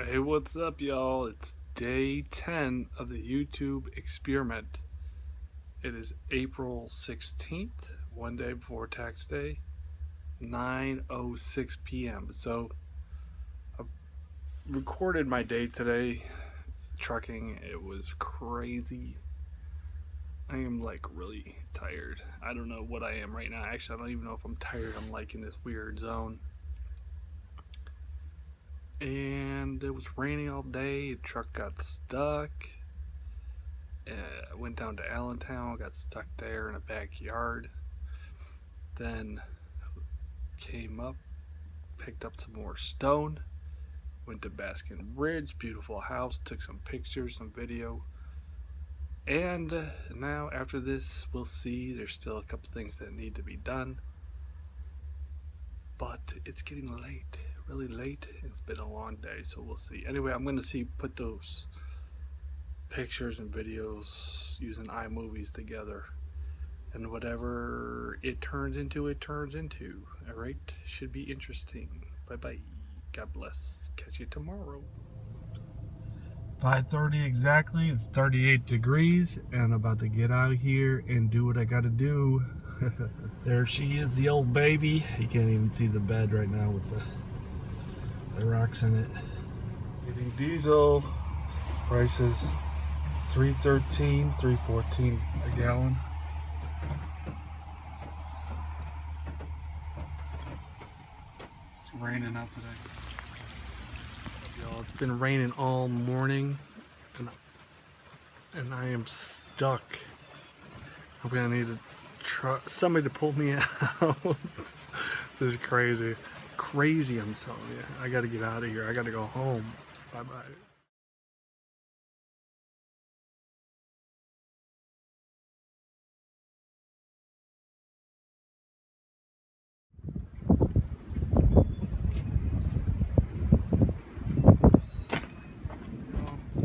Hey, what's up, y'all? It's day 10 of the YouTube experiment. It is April 16th, one day before tax day, 9:06 p.m. So, I recorded my day today trucking. It was crazy. I am like really tired. I don't know what I am right now. Actually, I don't even know if I'm tired. I'm like in this weird zone. And it was raining all day. The truck got stuck. I went down to Allentown, got stuck there in a backyard. Then came up, picked up some more stone, went to Basking Ridge, beautiful house, took some pictures, some video. And now after this, we'll see. There's still a couple things that need to be done. But it's getting late, really late. It's been a long day, so we'll see. Anyway, I'm going to put those pictures and videos using iMovies together, and whatever it turns into, all right? Should be interesting. Bye bye. God bless. Catch you tomorrow. 5:30 exactly. It's 38 degrees, and I'm about to get out here and do what I gotta do. There she is, the old baby. You can't even see the bed right now with the rocks in it. Getting diesel prices. $3.13, $3.14 a gallon. It's raining out today. Y'all, it's been raining all morning, and I am stuck. I'm gonna need somebody to pull me out. This is crazy. Crazy, I'm telling you. I gotta get out of here. I gotta go home. Bye bye.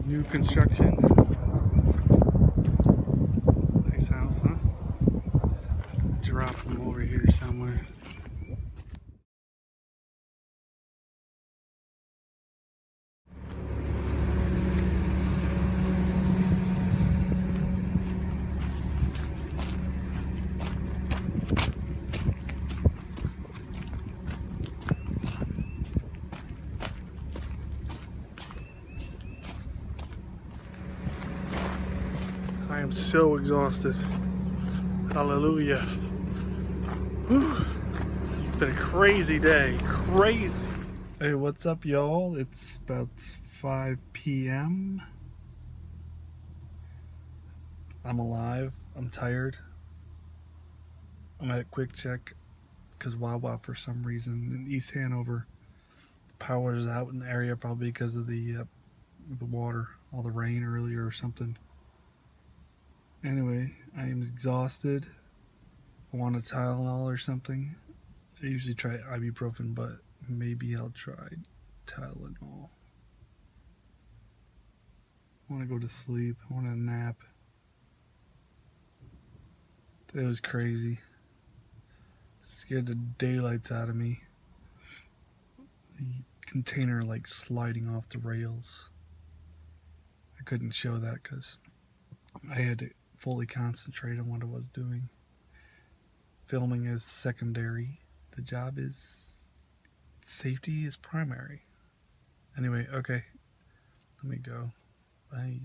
New construction. Nice house, huh? Drop them over here somewhere. I am so exhausted. Hallelujah. Whew. It's been a crazy day. Crazy. Hey, what's up, y'all? It's about 5 p.m. I'm alive. I'm tired. I'm at Quick Check because Wawa, for some reason, in East Hanover, the power is out in the area, probably because of the water, all the rain earlier or something. Anyway, I am exhausted. I want a Tylenol or something. I usually try ibuprofen, but maybe I'll try Tylenol. I want to go to sleep. I want a nap. It was crazy. It scared the daylights out of me. The container like sliding off the rails. I couldn't show that because I had to fully concentrate on what I was doing. Filming is secondary. The job is safety is primary. Anyway, okay. Let me go. Bye.